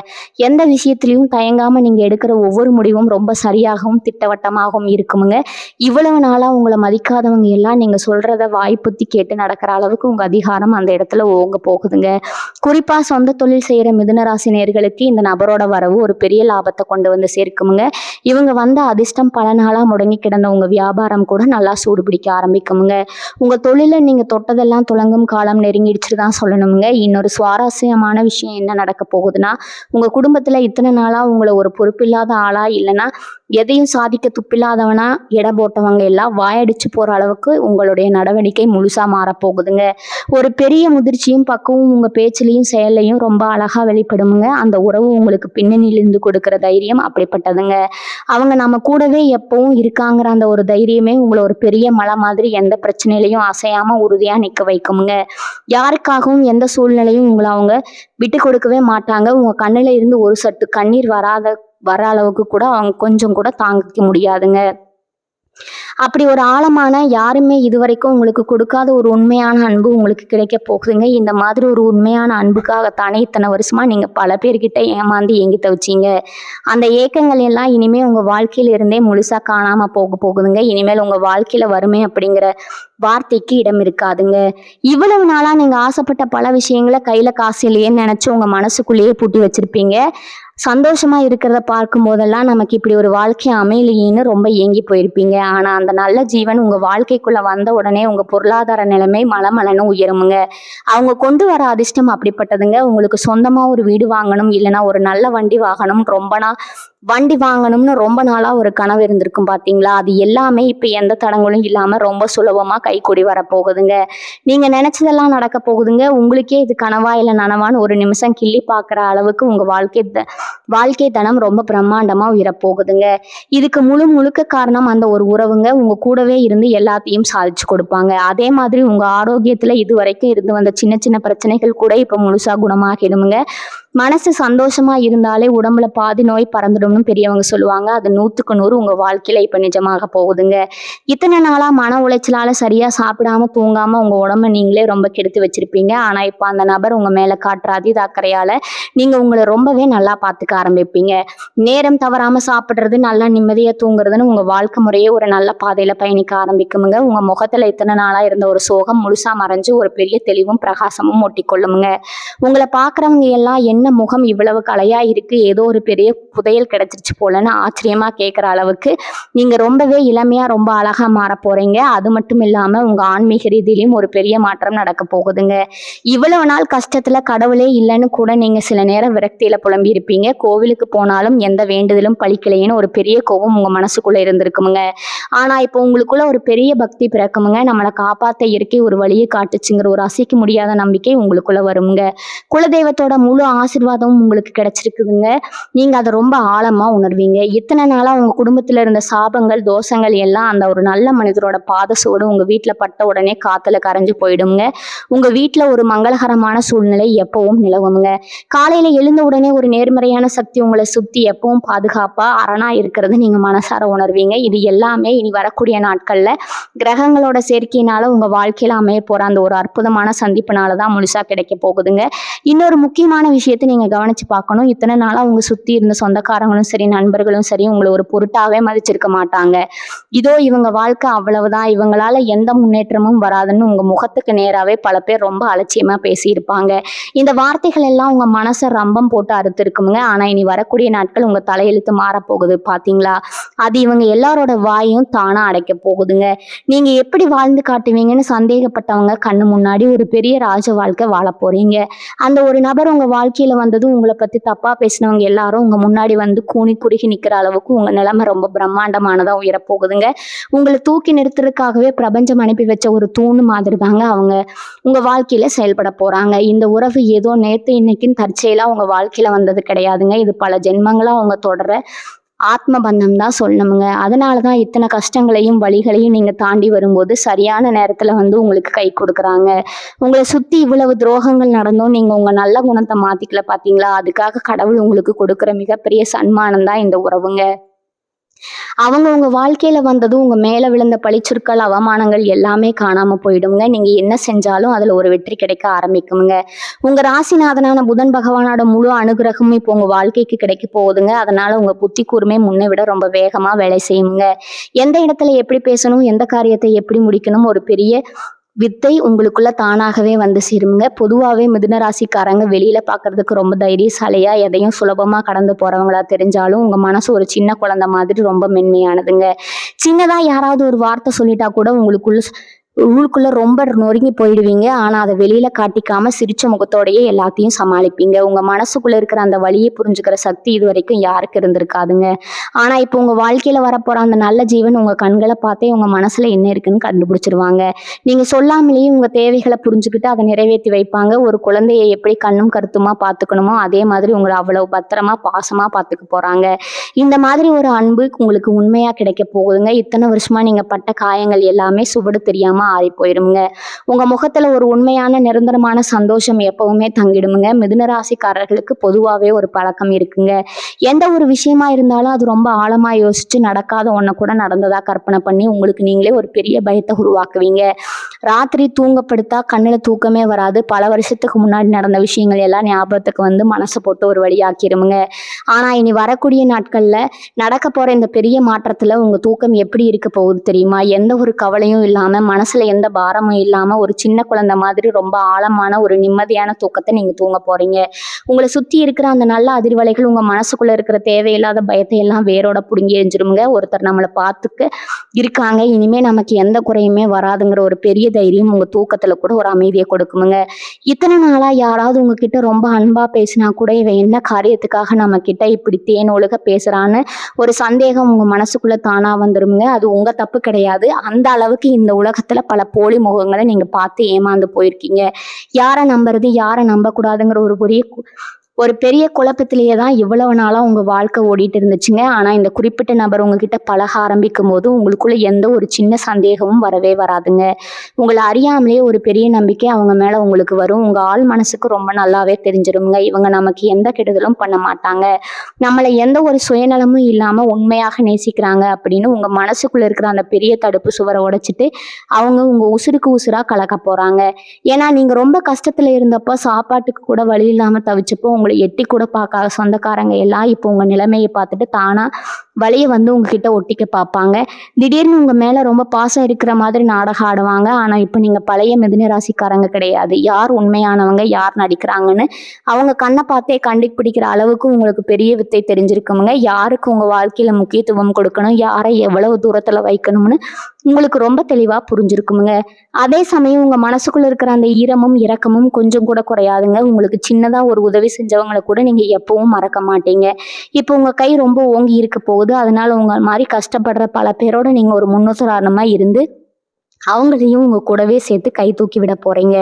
எந்த விஷயத்திலையும் தயங்காம நீங்க எடுக்கிற ஒவ்வொரு முடிவும் ரொம்ப சரியாகவும் திட்டவட்டமாகவும் இருக்குமுங்க. இவ்வளவு நாளா உங்களை மதிக்காதவங்க எல்லாம் நீங்க சொல்றத வாய்ப்புத்தி கேட்டு நடக்கிற அளவுக்கு உங்க அதிகாரம் அந்த இடத்துல ஓங்க போகுதுங்க. குறிப்பா சொந்த தொழில் செய்யற மிதுனராசி நேயர்களுக்கு இந்த நபரோட வரவு ஒரு பெரிய லாபத்தை கொண்டு வந்து சேர்க்குமுங்க. இவங்க வந்த அதிர்ஷ்டம் பல நாளா முடங்கி கிடந்த உங்க வியாபாரம் கூட நல்லா சூடு பிடிக்க ஆரம்பிக்குமுங்க. உங்க தொழில நீங்க தொட்டதெல்லாம் துலங்கும் காலம் நெருங்கிடுச்சு தான் சொல்லணுங்க. இன்னொரு சுவாரஸ்யமான விஷயம் என்ன நடக்க போகுதுன்னா, உங்க குடும்பத்துல இத்தனை நாளா உங்களை ஒரு பொறுப்பில்லாத ஆளா இல்லைன்னா எதையும் சாதிக்க துப்பில்லாதவனா எடை போட்டவங்க எல்லாம் வாயடிச்சு போற அளவுக்கு உங்களுடைய நடவடிக்கை முழுசா மாறப்போகுதுங்க. ஒரு பெரிய முதிர்ச்சியும் பக்குவம் உங்க பேச்சிலையும் செயல்லையும் ரொம்ப அழகா வெளிப்படுமுங்க. அந்த உறவு உங்களுக்கு பின்னணியிலிருந்து கொடுக்கிற தைரியம் அப்படிப்பட்டதுங்க. அவங்க நம்ம கூடவே எப்பவும் இருக்காங்கிற அந்த ஒரு தைரியமே உங்களை ஒரு பெரிய மலை மாதிரி எந்த பிரச்சனையிலையும் அசையாம உறுதியா நிக்க வைக்குமுங்க. யாருக்காகவும் எந்த சூழ்நிலையும் உங்களை அவங்க விட்டு கொடுக்கவே மாட்டாங்க. உங்க கண்ணுல இருந்து ஒரு சட்டு கண்ணீர் வர அளவுக்கு கூட அவங்க கொஞ்சம் கூட தாங்கிக்க முடியாதுங்க. அப்படி ஒரு ஆழமான யாருமே இதுவரைக்கும் உங்களுக்கு கொடுக்காத ஒரு உண்மையான அன்பு உங்களுக்கு கிடைக்க போகுதுங்க. இந்த மாதிரி ஒரு உண்மையான அன்புக்காகத்தானே இத்தனை வருஷமா நீங்க பல பேர்கிட்ட ஏமாந்து ஏங்கி தவிச்சீங்க. அந்த ஏக்கங்கள் எல்லாம் இனிமே உங்க வாழ்க்கையில இருந்தே முழுசா காணாம போகுதுங்க. இனிமேல் உங்க வாழ்க்கையில வறுமை அப்படிங்கிற வார்த்தைக்கு இடம் இருக்காதுங்க. இவ்வளவு நாளா நீங்க ஆசைப்பட்ட பல விஷயங்களை கையில காசு இல்லையேன்னு நினைச்சு உங்க மனசுக்குள்ளேயே பூட்டி வச்சிருப்பீங்க. சந்தோஷமா இருக்கிறத பார்க்கும் போதெல்லாம் நமக்கு இப்படி ஒரு வாழ்க்கை அமையலையேன்னு ரொம்ப ஏங்கி போயிருப்பீங்க. ஆனா அந்த நல்ல ஜீவன் உங்க வாழ்க்கைக்குள்ள வந்த உடனே உங்க பொருளாதார நிலைமை மலமலன்னு உயருமுங்க. அவங்க கொண்டு வர அதிர்ஷ்டம் அப்படிப்பட்டதுங்க. உங்களுக்கு சொந்தமா ஒரு வீடு வாங்கணும், இல்லைன்னா ஒரு நல்ல வண்டி வாங்கணும்னு ரொம்ப நாளா ஒரு கனவு இருந்திருக்கும் பாத்தீங்களா? அது எல்லாமே இப்ப எந்த தடங்களும் இல்லாம ரொம்ப சுலபமா கைக்கூடி வரப்போகுதுங்க. நீங்க நினைச்சதெல்லாம் நடக்க போகுதுங்க. உங்களுக்கே இது கனவா இல்லை நனவான்னு ஒரு நிமிஷம் கிள்ளி பார்க்குற அளவுக்கு உங்க வாழ்க்கை தனம் ரொம்ப பிரம்மாண்டமா உயரப்போகுதுங்க. இதுக்கு முழுக்க காரணம் அந்த ஒரு உறவுங்க. உங்க கூடவே இருந்து எல்லாத்தையும் சாதிச்சு கொடுப்பாங்க. அதே மாதிரி உங்க ஆரோக்கியத்துல இது வரைக்கும் இருந்து வந்த சின்ன சின்ன பிரச்சனைகள் கூட இப்ப முழுசா குணமாகிடுமுங்க. மனசு சந்தோஷமா இருந்தாலே உடம்புல பாதி நோய் பறந்துடும்னு பெரியவங்க சொல்லுவாங்க. அது 100க்கு 100 உங்க வாழ்க்கையில இப்ப நிஜமாக போகுதுங்க. இத்தனை நாளா மன உளைச்சலால சரியா சாப்பிடாம தூங்காம உங்க உடம்ப நீங்களே ரொம்ப கெடுத்து வச்சிருப்பீங்க. ஆனா இப்ப அந்த நபர் உங்க மேல காட்டுற அதீத அக்கறையால நீங்க உங்களை ரொம்பவே நல்லா பார்த்துக்க ஆரம்பிப்பீங்க. நேரம் தவறாம சாப்பிடுறது, நல்லா நிம்மதியா தூங்குறதுன்னு உங்க வாழ்க்கை முறையே ஒரு நல்ல பாதையில பயணிக்க ஆரம்பிக்குமுங்க. உங்க முகத்துல இத்தனை நாளா இருந்த ஒரு சோகம் முழுசா மறைஞ்சு ஒரு பெரிய தெளிவும் பிரகாசமும் ஒட்டிக்கொள்ளுமுங்க. உங்களை பாக்குறவங்க எல்லாம் என்ன என்ன முகம் இவ்வளவு கலையா இருக்கு, ஏதோ ஒரு பெரிய புதையல் கிடைச்சிருச்சு போலன்னு ஆச்சரியமா கேட்குற அளவுக்கு நீங்க ரொம்பவே இளமையா ரொம்ப அழகா மாற போறீங்க. அது மட்டும் இல்லாம உங்க ஆன்மீக ரீதியிலும் ஒரு பெரிய மாற்றம் நடக்க போகுதுங்க. இவ்வளவு நாள் கஷ்டத்துல கடவுளே இல்லைன்னு கூட நீங்க சில நேரம் விரக்தியில புலம்பி இருப்பீங்க. கோவிலுக்கு போனாலும் எந்த வேண்டுதலும் பலிக்கலைன்னு ஒரு பெரிய கோபம் உங்க மனசுக்குள்ள இருந்திருக்குமுங்க. ஆனா இப்போ உங்களுக்குள்ள ஒரு பெரிய பக்தி பிறக்குமுங்க. நம்மளை காப்பாத்த இயற்கை ஒரு வழியை காட்டுச்சுங்கிற ஒரு அசைக்க முடியாத நம்பிக்கை உங்களுக்குள்ள வருங்க. குலதெய்வத்தோட முழு ஆசீர்வாதமும் உங்களுக்கு கிடைச்சிருக்குதுங்க. நீங்க அதை ரொம்ப ஆழமா உணர்வீங்க. இத்தனை நாளா உங்க குடும்பத்துல இருந்த சாபங்கள் தோஷங்கள் எல்லாம் அந்த ஒரு நல்ல மனிதரோட பாதசோடு உங்க வீட்டுல பட்ட உடனே காத்துல கரைஞ்சு போயிடுங்க. உங்க வீட்டுல ஒரு மங்களகரமான சூழ்நிலை எப்பவும் நிலவுங்க. காலையில எழுந்த உடனே ஒரு நேர்மறையான சக்தி உங்களை சுத்தி எப்பவும் பாதுகாப்பா அரணா இருக்கிறது நீங்க மனசார உணர்வீங்க. இது எல்லாமே இனி வரக்கூடிய நாட்கள்ல கிரகங்களோட சேர்க்கையினால உங்க வாழ்க்கையில அமைய போற அந்த ஒரு அற்புதமான சந்திப்புனாலதான் முழுசா கிடைக்க போகுதுங்க. இன்னொரு முக்கியமான விஷயத்தை நீங்க கவனிச்சு பார்க்கணும். இத்தனை நாளா உங்க சுத்தி இருந்த சொந்தக்காரங்களும் சரி நண்பர்களும் சரி உங்களை ஒரு பொருட்டாவே மதிச்சிருக்க மாட்டாங்க. இதோ இவங்க வாழ்க்கை அவ்வளவுதான், இவங்களால எந்த முன்னேற்றமும் வராதுன்னு உங்க முகத்துக்கு நேராவே பல பேர் ரொம்ப அலட்சியமா பேசியிருப்பாங்க. இந்த வார்த்தைகள் எல்லாம் உங்க மனசை ரம்பம் போட்டு அறுத்திருக்குங்க. ஆனா இனி வரக்கூடிய நாட்கள் உங்க தலையெழுத்து மாறப்போகுது பாத்தீங்களா? அது இவங்க எல்லாரோட வாயும் தானா அடைக்க போகுதுங்க. நீங்க எப்படி வாழ்ந்து காட்டுவீங்கன்னு சந்தேகப்பட்டவங்க கண்ணு முன்னாடி ஒரு பெரிய ராஜ வாழ்க்கை வாழ போறீங்க. அந்த ஒரு நபர் உங்க வாழ்க்கையில வந்ததும் உங்களை பத்தி தப்பா பேசினவங்க எல்லாரும் உங்க முன்னாடி வந்து கூனி குறுகி நிக்கிற அளவுக்கு உங்க நிலைமை ரொம்ப பிரம்மாண்டமானதா உயரப்போகுதுங்க. உங்களை தூக்கி நிறுத்துறதுக்காகவே பிரபஞ்சம் அனுப்பி வச்ச ஒரு தூணு மாதிரி தாங்க அவங்க உங்க வாழ்க்கையில செயல்பட போறாங்க. இந்த உறவு ஏதோ நேத்து இன்னைக்குன்னு தற்செயலா உங்க வாழ்க்கையில வந்தது கிடையாதுங்க. இது பல ஜென்மங்களா அவங்க தொடர ஆத்ம பந்தம் தான் சொல்லணுமுங்க. அதனாலதான் இத்தனை கஷ்டங்களையும் வழிகளையும் நீங்க தாண்டி வரும்போது சரியான நேரத்துல வந்து உங்களுக்கு கை கொடுக்குறாங்க. உங்களை சுத்தி இவ்வளவு துரோகங்கள் நடந்தும் நீங்க உங்க நல்ல குணத்தை மாத்திக்கல பாத்தீங்களா? அதுக்காக கடவுள் உங்களுக்கு கொடுக்குற மிகப்பெரிய சன்மானம் தான் இந்த உறவுங்க. அவங்க உங்க வாழ்க்கையில வந்ததும் உங்க மேல விழுந்த பழிச்சொற்கள் அவமானங்கள் எல்லாமே காணாம போயிடுங்க. நீங்க என்ன செஞ்சாலும் அதுல ஒரு வெற்றி கிடைக்க ஆரம்பிக்குங்க. உங்க ராசிநாதனான புதன் பகவானோட முழு அனுகிரகமும் இப்போ உங்க வாழ்க்கைக்கு கிடைக்க போகுதுங்க. அதனால உங்க புத்தி கூர்மை முன்னை விட ரொம்ப வேகமா வேலை செய்யுங்க. எந்த இடத்துல எப்படி பேசணும், எந்த காரியத்தை எப்படி முடிக்கணும் ஒரு பெரிய வித்தை உங்களுக்குள்ள தானாகவே வந்து சேருங்க. பொதுவாகவே மிதுன ராசிக்காரங்க வெளியில பார்க்கறதுக்கு ரொம்ப தைரியசாலியா எதையும் சுலபமா கடந்து போறவங்களா தெரிஞ்சாலும் உங்க மனசு ஒரு சின்ன குழந்தை மாதிரி ரொம்ப மென்மையானதுங்க. சின்னதா யாராவது ஒரு வார்த்தை சொல்லிட்டா கூட உள்ளுக்குள்ள ரொம்ப நொறுங்கி போயிடுவீங்க. ஆனா அதை வெளியில காட்டிக்காம சிரிச்ச முகத்தோடயே எல்லாத்தையும் சமாளிப்பீங்க. உங்க மனசுக்குள்ள இருக்கிற அந்த வலியை புரிஞ்சுக்கிற சக்தி இது வரைக்கும் யாருக்கு இருந்திருக்காதுங்க. ஆனா இப்போ உங்க வாழ்க்கையில வரப்போற அந்த நல்ல ஜீவன் உங்க கண்களை பார்த்தே உங்க மனசுல என்ன இருக்குன்னு கண்டுபிடிச்சிருவாங்க. நீங்க சொல்லாமலேயே உங்க தேவைகளை புரிஞ்சுக்கிட்டு அதை நிறைவேற்றி வைப்பாங்க. ஒரு குழந்தையை எப்படி கண்ணும் கருத்துமா பார்த்துக்கணுமோ அதே மாதிரி உங்களை அவ்வளவு பத்திரமா பாசமா பார்த்துக்க போறாங்க. இந்த மாதிரி ஒரு அன்பு உங்களுக்கு உண்மையா கிடைக்க போகுதுங்க. இத்தனை வருஷமா நீங்க பட்ட காயங்கள் எல்லாமே சுவடு தெரியாம ஆறி போயிருமுங்க. உங்க முகத்துல ஒரு உண்மையான நிரந்தரமான சந்தோஷம் எப்பவுமே தங்கிடுமுங்க. மிதுன ராசிக்காரர்களுக்கு பொதுவாகவே ஒரு பழக்கம் இருக்குங்க. எந்த ஒரு விஷயமா இருந்தாலும் அது ரொம்ப ஆழமா யோசிச்சு நடக்காத ஒன்ன கூட நடந்ததா கற்பனை பண்ணி உங்களுக்கு நீங்களே ஒரு பெரிய பயத்தை உருவாக்குவீங்க. ராத்திரி தூங்கப்படுத்தா கண்ணுல தூக்கமே வராது. பல வருஷத்துக்கு முன்னாடி நடந்த விஷயங்கள் எல்லாம் ஞாபகத்துக்கு வந்து மனசை போட்டு ஒரு வழியாக்கிருமுங்க. ஆனா இனி வரக்கூடிய நாட்கள்ல நடக்க போற இந்த பெரிய மாற்றத்துல உங்க தூக்கம் எப்படி இருக்க போகுது தெரியுமா? எந்த ஒரு கவலையும் இல்லாம மனசுல எந்த பாரமும் இல்லாம ஒரு சின்ன குழந்தை மாதிரி ரொம்ப ஆழமான ஒரு நிம்மதியான தூக்கத்தை நீங்க தூங்க போறீங்க. உங்களை சுத்தி இருக்கிற அந்த நல்ல அதிர்வலைகள் உங்க மனசுக்குள்ள இருக்கிற தேவையில்லாத பயத்தை எல்லாம் வேரோட புடுங்கி எரிஞ்சிருமுங்க. ஒருத்தர் நம்மளை பார்த்துக்க இருக்காங்க, இனிமே நமக்கு எந்த குறையுமே வராதுங்கிற ஒரு பெரிய தைரியம் உங்க தூக்கத்துல கூட ஒரு அமைதியை கொடுக்குமுங்க. இத்தனை நாளா யாராவது உங்ககிட்ட ரொம்ப அன்பா பேசினா கூட இவன் என்ன காரியத்துக்காக நம்ம கிட்ட இப்படி தேன் ஒழுக பேசுறான்னு ஒரு சந்தேகம் உங்க மனசுக்குள்ள தானா வந்துருமுங்க. அது உங்க தப்பு கிடையாது. அந்த அளவுக்கு இந்த உலகத்துல பல போலி முகங்களை நீங்க பார்த்து ஏமாந்து போயிருக்கீங்க. யாரை நம்புறது யாரை நம்ப கூடாதுங்கிற ஒரு பெரிய குழப்பத்திலேயே தான் இவ்வளவு நாளா உங்க வாழ்க்கை ஓடிட்டு இருந்துச்சுங்க. ஆனா இந்த குறிப்பிட்ட நபர் உங்ககிட்ட பழக ஆரம்பிக்கும் போது உங்களுக்குள்ள எந்த ஒரு சின்ன சந்தேகமும் வரவே வராதுங்க. உங்களை அறியாமலே ஒரு பெரிய நம்பிக்கை அவங்க மேல உங்களுக்கு வரும். உங்க ஆள் மனசுக்கு ரொம்ப நல்லாவே தெரிஞ்சிருங்க. இவங்க நமக்கு எந்த கெடுதலும் பண்ண மாட்டாங்க, நம்மளை எந்த ஒரு சுயநலமும் இல்லாம உண்மையாக நேசிக்கிறாங்க அப்படின்னு உங்க மனசுக்குள்ள இருக்கிற அந்த பெரிய தடுப்பு சுவரை உடைச்சிட்டு அவங்க உங்க உசுருக்கு உசுரா கலக்க போறாங்க. ஏன்னா நீங்க ரொம்ப கஷ்டத்துல இருந்தப்போ சாப்பாட்டுக்கு கூட வழி இல்லாம தவிச்சப்போ உங்களை எட்டி கூட பார்க்காத சொந்தக்காரங்க எல்லாம் இப்போ உங்க நிலைமையை பார்த்துட்டு தானா வலிய வந்து உங்ககிட்ட ஒட்டிக்க பார்ப்பாங்க. திடீர்னு உங்க மேல ரொம்ப பாசம் இருக்கிற மாதிரி நாடகம் ஆடுவாங்க. ஆனா இப்ப நீங்க பழைய மிதுன ராசிக்காரங்க கிடையாது. யார் உண்மையானவங்க, யார் நடிக்கிறாங்கன்னு அவங்க கண்ணை பார்த்தே கண்டுபிடிக்கிற அளவுக்கு உங்களுக்கு பெரிய வித்தை தெரிஞ்சிருக்குமுங்க. யாருக்கு உங்க வாழ்க்கையில முக்கியத்துவம் கொடுக்கணும், யாரை எவ்வளவு தூரத்துல வைக்கணும்னு உங்களுக்கு ரொம்ப தெளிவா புரிஞ்சிருக்குமுங்க. அதே சமயம் உங்க மனசுக்குள்ள இருக்கிற அந்த ஈரமும் இரக்கமும் கொஞ்சம் கூட குறையாதுங்க. உங்களுக்கு சின்னதா ஒரு உதவி செஞ்சவங்களை கூட நீங்க எப்பவும் மறக்க மாட்டீங்க. இப்போ உங்க கை ரொம்ப ஓங்கி இருக்க போகுது. அதனால உங்க மாதிரி கஷ்டப்படுற பல பேரோட நீங்க ஒரு முன்னுதாரணமா இருந்து அவங்களையும் உங்க கூடவே சேர்த்து கை தூக்கி விட போறீங்க.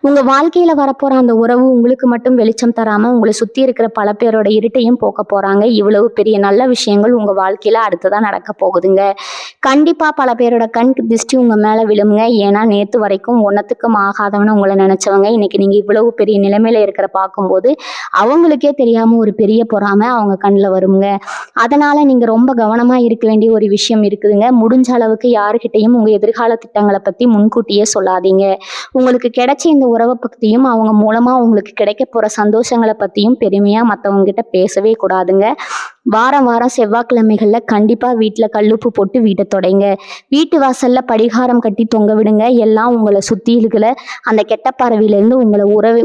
உங்க வாழ்க்கையில வரப்போற அந்த உறவு உங்களுக்கு மட்டும் வெளிச்சம் தராம உங்களை சுத்தி இருக்கிற பல பேரோட இருட்டையும் போக்க போறாங்க. இவ்வளவு பெரிய நல்ல விஷயங்கள் உங்க வாழ்க்கையில அடுத்ததா நடக்க போகுதுங்க. கண்டிப்பா பல பேரோட கண் திருஷ்டி உங்க மேல விழுமுங்க. ஏன்னா நேத்து வரைக்கும் ஒன்னத்துக்கும் ஆகாதவன உங்களை நினைச்சவங்க இன்னைக்கு நீங்க இவ்வளவு பெரிய நிலைமையில இருக்கிற பார்க்கும்போது அவங்களுக்கே தெரியாம ஒரு பெரிய பொறாமை அவங்க கண்ணில் வருங்க. அதனால நீங்க ரொம்ப கவனமா இருக்க வேண்டிய ஒரு விஷயம் இருக்குதுங்க. முடிஞ்ச அளவுக்கு யாருக்கிட்டையும் உங்க எதிர்கால திட்டங்களை பத்தி முன்கூட்டியே சொல்லாதீங்க. உங்களுக்கு கிடைச்ச இந்த உறவை பத்தியும் அவங்க மூலமா உங்களுக்கு கிடைக்க போற சந்தோஷங்களை பத்தியும் பெருமையா மற்றவங்க கிட்ட பேசவே கூடாதுங்க. வாரம் வாரம் செவ்வாய்க்கிழமைகள்ல கண்டிப்பா வீட்டுல கல்லுப்பு போட்டு வீட்டை தொடைங்க. வீட்டு வாசல்ல படிகாரம் கட்டி தொங்க விடுங்க. எல்லாம் உங்களை சுத்தி இருக்கிற அந்த கெட்ட பறவையிலிருந்து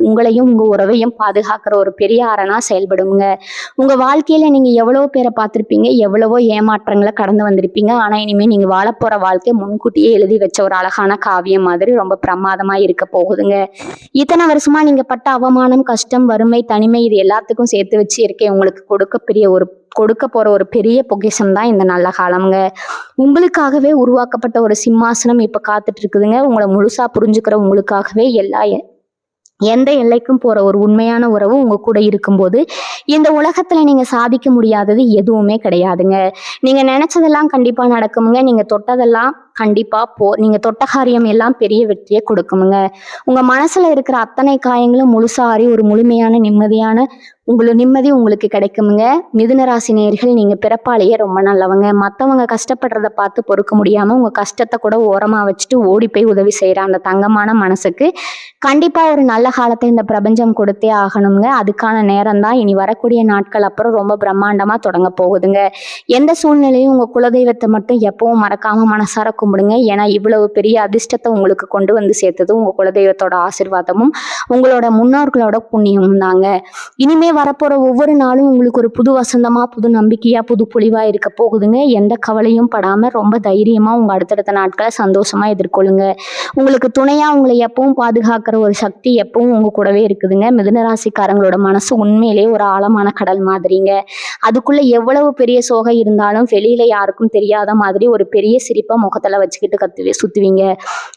உங்களையும் உங்க உறவையும் பாதுகாக்கிற ஒரு பெரிய அரணா செயல்படுங்க. உங்க வாழ்க்கையில நீங்க எவ்வளவோ பேரை பார்த்திருப்பீங்க, எவ்வளவோ ஏமாற்றங்களை கடந்து வந்திருப்பீங்க. ஆனா இனிமே நீங்க வாழப்போற வாழ்க்கை முன்கூட்டியே எழுதி வச்ச ஒரு அழகான காவியம் மாதிரி ரொம்ப பிரமாதமா இருக்க போகுதுங்க. இத்தனை வருஷமா நீங்க பட்ட அவமானம், கஷ்டம், வறுமை, தனிமை இது எல்லாத்துக்கும் சேர்த்து வச்சு இருக்கேன் உங்களுக்கு கொடுக்க போற ஒரு பெரிய பொக்கிஷம் தான் இந்த நல்ல காலம்ங்க. உங்களுக்காகவே உருவாக்கப்பட்ட ஒரு சிம்மாசனம் இப்ப காத்துட்டு இருக்குதுங்க. உங்களை முழுசா புரிஞ்சுக்கிற உங்களுக்காகவே எந்த எல்லைக்கும் போற ஒரு உண்மையான உறவு உங்க கூட இருக்கும்போது இந்த உலகத்துல நீங்க சாதிக்க முடியாதது எதுவுமே கிடையாதுங்க. நீங்க நினைச்சதெல்லாம் கண்டிப்பா நடக்குமுங்க. நீங்க தொட்ட காரியம் எல்லாம் பெரிய வெற்றியை கொடுக்குமுங்க. உங்க மனசுல இருக்கிற அத்தனை காயங்களும் முழுசாரி ஒரு முழுமையான நிம்மதி உங்களுக்கு கிடைக்குமுங்க. மிதுன ராசி நேயர்கள் நீங்க பிறப்பாலேயே ரொம்ப நல்லவங்க. மத்தவங்க கஷ்டப்படுறத பார்த்து பொறுக்க முடியாம உங்க கஷ்டத்தை கூட ஓரமா வச்சுட்டு ஓடி போய் உதவி செய்யற அந்த தங்கமான மனசுக்கு கண்டிப்பா ஒரு நல்ல காலத்தை இந்த பிரபஞ்சம் கொடுத்தே ஆகணுங்க. அதுக்கான நேரம் தான் இனி வரக்கூடிய நாட்கள் அப்புறம் ரொம்ப பிரம்மாண்டமா தொடங்க போகுதுங்க. எந்த சூழ்நிலையும் உங்க குலதெய்வத்தை மட்டும் எப்பவும் மறக்காம மனசார கும்பிடுங்க. ஏன்னா இவ்வளவு பெரிய அதிர்ஷ்டத்தை உங்களுக்கு கொண்டு வந்து சேர்த்தது உங்க குலதெய்வத்தோட ஆசீர்வாதமும் உங்களோட முன்னோர்களோட புண்ணியமும் தாங்க. இனிமே வரப்போற ஒவ்வொரு நாளும் உங்களுக்கு ஒரு புது வசந்தமா, புது நம்பிக்கையா, புது பொலிவா இருக்க போகுதுங்க. எந்த கவலையும் படாம ரொம்ப தைரியமா உங்க அடுத்தடுத்த நாட்களை சந்தோஷமா எதிர்கொள்ளுங்க. உங்களுக்கு துணையா உங்களை எப்பவும் பாதுகாக்கிற ஒரு சக்தி எப்பவும் உங்க கூடவே இருக்குதுங்க. மிதுன ராசிக்காரங்களோட மனசு உண்மையிலேயே ஒரு ஆழமான கடல் மாதிரிங்க. அதுக்குள்ள எவ்வளவு பெரிய சோகை இருந்தாலும் வெளியில யாருக்கும் தெரியாத மாதிரி ஒரு பெரிய சிரிப்பை முகத்துல வச்சுக்கிட்டு சுத்துவீங்க.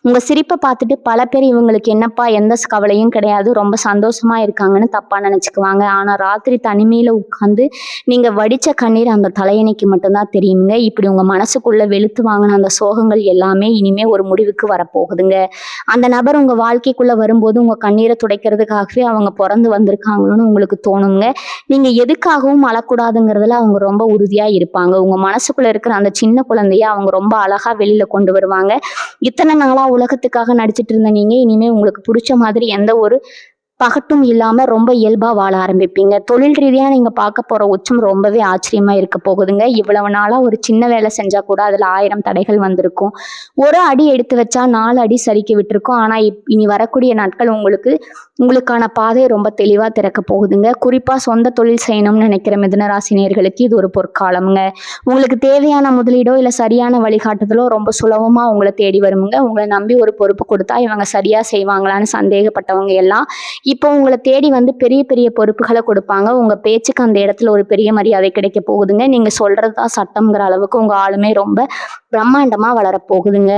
உங்க சிரிப்பை பார்த்துட்டு பல பேர் இவங்களுக்கு என்னப்பா எந்த கவலையும் கிடையாது, ரொம்ப சந்தோஷமா இருக்காங்கன்னு தப்பா நினைச்சுக்குவாங்க. ஆனா ராத்திரி தனிமையில உட்கார்ந்து நீங்க வடிச்ச கண்ணீர் அந்த தலையணைக்கு மட்டும்தான் தெரியுங்க. இப்படி உங்க மனசுக்குள்ள வெளுத்து வாங்கின அந்த சோகங்கள் எல்லாமே இனிமே ஒரு முடிவுக்கு வரப்போகுதுங்க. அந்த நபர் உங்க வாழ்க்கைக்குள்ள வரும்போது உங்க கண்ணீரை துடைக்கிறதுக்காகவே அவங்க பிறந்து வந்திருக்காங்களோன்னு உங்களுக்கு தோணுங்க. நீங்க எதுக்காகவும் அழக்கூடாதுங்கிறதுல அவங்க ரொம்ப உறுதியா இருப்பாங்க. உங்க மனசுக்குள்ள இருக்கிற அந்த சின்ன குழந்தைய அவங்க ரொம்ப அழகா வெளியில கொண்டு வருவாங்க. இத்தனை நாளா உலகத்துக்காக நடிச்சிட்டு இருந்த நீங்க இனிமே உங்களுக்கு பிடிச்ச மாதிரி எந்த ஒரு பகட்டும் இல்லாம ரொம்ப இயல்பா வாழ ஆரம்பிப்பீங்க. தொழில் ரீதியா நீங்க பார்க்க போற உச்சம் ரொம்பவே ஆச்சரியமா இருக்க போகுதுங்க. இவ்வளவு நாளா ஒரு சின்ன வேலை செஞ்சா கூட அதுல 1000 தடைகள் வந்திருக்கும். ஒரு அடி எடுத்து வச்சா 4 அடி சரிக்கி விட்டுருக்கும். ஆனா இனி வரக்கூடிய நாட்கள் உங்களுக்கான பாதை ரொம்ப தெளிவா திறக்க போகுதுங்க. குறிப்பா சொந்த தொழில் செய்யணும்னு நினைக்கிற மிதுனராசி நேயர்களுக்கு இது ஒரு பொற்காலம்ங்க. உங்களுக்கு தேவையான முதலீடோ இல்ல சரியான வழிகாட்டுதலோ ரொம்ப சுலபமா உங்களை தேடி வருமுங்க. உங்களை நம்பி ஒரு பொறுப்பு கொடுத்தா இவங்க சரியா செய்வாங்களான்னு சந்தேகப்பட்டவங்க எல்லாம் இப்போ உங்களை தேடி வந்து பெரிய பெரிய பொறுப்புகளை கொடுப்பாங்க. உங்க பேச்சுக்கு அந்த இடத்துல ஒரு பெரிய மரியாதை கிடைக்க போகுதுங்க. நீங்க சொல்றதுதான் சட்டம்ங்கிற அளவுக்கு உங்க ஆளுமே ரொம்ப பிரம்மாண்டமா வளரப்போகுதுங்க.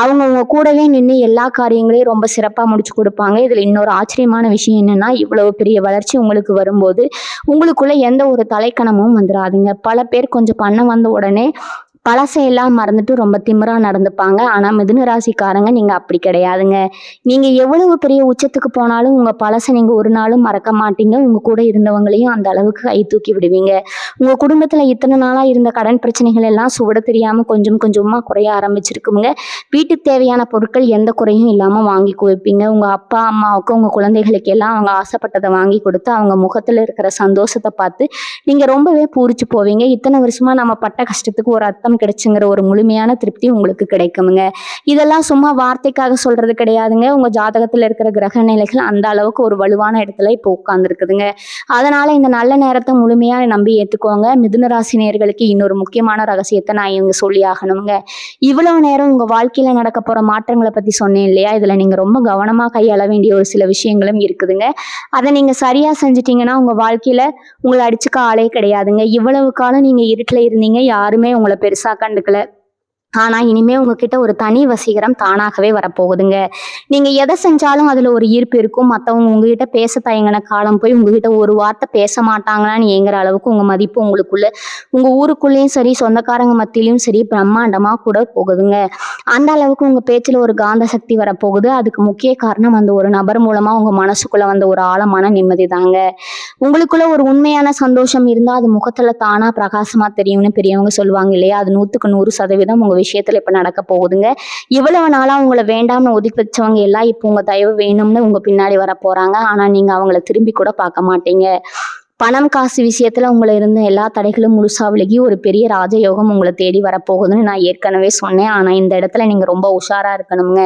அவங்க உங்க கூடவே நின்று எல்லா காரியங்களையும் ரொம்ப சிறப்பா முடிச்சு கொடுப்பாங்க. இதுல இன்னொரு ஆச்சரியமான விஷயம் என்னன்னா, இவ்வளவு பெரிய வளர்ச்சி உங்களுக்கு வரும்போது உங்களுக்குள்ள எந்த ஒரு தலைக்கணமும் வந்துடாதுங்க. பல பேர் கொஞ்சம் பண்ண வந்த உடனே பழசையெல்லாம் மறந்துட்டு ரொம்ப திமிரா நடந்துப்பாங்க. ஆனா மிதுன ராசிக்காரங்க நீங்க அப்படி கிடையாதுங்க. நீங்க எவ்வளவு பெரிய உச்சத்துக்கு போனாலும் உங்க பழச நீங்க ஒரு நாளும் மறக்க மாட்டீங்க. உங்க கூட இருந்தவங்களையும் அந்த அளவுக்கு கை தூக்கி விடுவீங்க. உங்க குடும்பத்துல இத்தனை நாளா இருந்த கடன் பிரச்சனைகள் எல்லாம் சுவட தெரியாம கொஞ்சம் கொஞ்சமா குறைய ஆரம்பிச்சிருக்குங்க. வீட்டுக்கு தேவையான பொருட்கள் எந்த குறையும் இல்லாம வாங்கி குவிப்பீங்க. உங்க அப்பா, அம்மாவுக்கு, உங்க குழந்தைகளுக்கு எல்லாம் அவங்க ஆசைப்பட்டதை வாங்கி கொடுத்து அவங்க முகத்துல இருக்கிற சந்தோஷத்தை பார்த்து நீங்க ரொம்பவே பூரிச்சு போவீங்க. இத்தனை வருஷமா நம்ம பட்ட கஷ்டத்துக்கு ஒரு அர்த்தம் கிடைச்சுங்கிற ஒரு முழுமையான திருப்தி உங்களுக்கு கிடைக்குமுங்க. இதெல்லாம் சும்மா வார்த்தைக்காக சொல்றது கிடையாதுங்க. உங்க ஜாதகத்துல இருக்கிற கிரக நிலைகள் அந்த அளவுக்கு ஒரு வலுவான இடத்துல இப்போ உட்கார்ந்துருக்குதுங்க. அதனால இந்த நல்ல நேரத்தை முழுமையா நம்பி ஏத்துக்கோங்க. மிதுன ராசி நேயர்களுக்கு இன்னொரு முக்கியமான ரகசியத்தை நான் இவங்க சொல்லி ஆகணுங்க. இவ்வளவு நேரம் உங்க வாழ்க்கையில நடக்க போற மாற்றங்களை பத்தி சொன்னேன் இல்லையா? இதுல நீங்க ரொம்ப கவனமா கையாள வேண்டிய ஒரு சில விஷயங்களும் இருக்குதுங்க. அதை நீங்க சரியா செஞ்சிட்டீங்கன்னா உங்க வாழ்க்கையில உங்களை அடிச்சுக்க ஆளே கிடையாதுங்க. இவ்வளவு காலம் நீங்க இருட்டுல இருந்தீங்க, யாருமே உங்களை பெருசா கண்டுக்கல. ஆனா இனிமே உங்ககிட்ட ஒரு தனி வசீகரம் தானாகவே வரப்போகுதுங்க. நீங்க எதை செஞ்சாலும் அதுல ஒரு ஈர்ப்பு இருக்கும். மத்தவங்க உங்ககிட்ட பேச தயங்கின காலம் போய் உங்ககிட்ட ஒரு வார்த்தை பேச மாட்டாங்களான்னு ஏங்குற அளவுக்கு உங்க மதிப்பு உங்களுக்குள்ள, உங்க ஊருக்குள்ளேயும் சரி, சொந்தக்காரங்க மத்தியிலயும் சரி பிரம்மாண்டமா கூட போகுதுங்க. அந்த அளவுக்கு உங்க பேச்சுல ஒரு காந்த சக்தி வரப்போகுது. அதுக்கு முக்கிய காரணம் அந்த ஒரு நபர் மூலமா உங்க மனசுக்குள்ள வந்த ஒரு ஆழமான நிம்மதி தாங்க. உங்களுக்குள்ள ஒரு உண்மையான சந்தோஷம் இருந்தா அது முகத்துல தானா பிரகாசமா தெரியும்னு பெரியவங்க சொல்லுவாங்க இல்லையா? அது 100% உங்க விஷயத்துல இப்ப நடக்க போகுதுங்க. இவ்வளவு நாளா உங்களை வேண்டாம்னு ஒதுக்கி வச்சவங்க எல்லாம் இப்போ உங்க தயவு வேணும்னு உங்க பின்னாடி வர போறாங்க. ஆனா நீங்க அவங்கள திரும்பி கூட பார்க்க மாட்டீங்க. பணம் காசு விஷயத்துல உங்களை இருந்த எல்லா தடைகளும் முழுசா விலகி ஒரு பெரிய ராஜயோகம் உங்களை தேடி வரப்போகுதுன்னு நான் ஏற்கனவே சொன்னேன். ஆனா இந்த இடத்துல நீங்க ரொம்ப உஷாரா இருக்கணுங்க.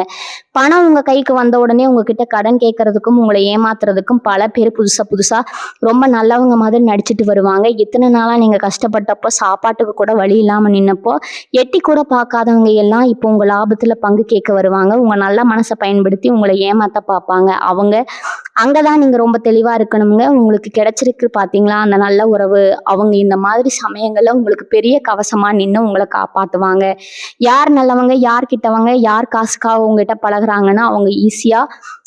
பணம் உங்க கைக்கு வந்த உடனே உங்ககிட்ட கடன் கேட்கறதுக்கும் உங்களை ஏமாத்துறதுக்கும் பல பேர் புதுசா புதுசா ரொம்ப நல்லவங்க மாதிரி நடிச்சிட்டு வருவாங்க. இத்தனை நாளா நீங்க கஷ்டப்பட்டப்போ சாப்பாட்டுக்கு கூட வழி இல்லாம நின்னப்போ எட்டி கூட பார்க்காதவங்க எல்லாம் இப்போ உங்க லாபத்துல பங்கு கேட்க வருவாங்க. உங்க நல்ல மனசை பயன்படுத்தி உங்களை ஏமாத்த பார்ப்பாங்க. அங்கதான் நீங்க ரொம்ப தெளிவா இருக்கணுங்க. உங்களுக்கு கிடைச்சிருக்கு பாத்தீங்களா அந்த நல்ல உறவு, அவங்க இந்த மாதிரி சமயங்கள்ல உங்களுக்கு பெரிய கவசமா நின்று உங்களை காப்பாத்துவாங்க. யார் நல்லவங்க, யார் கிட்டவங்க, யார் காசுக்காக உங்ககிட்ட பழகுறாங்கன்னா அவங்க ஈஸியா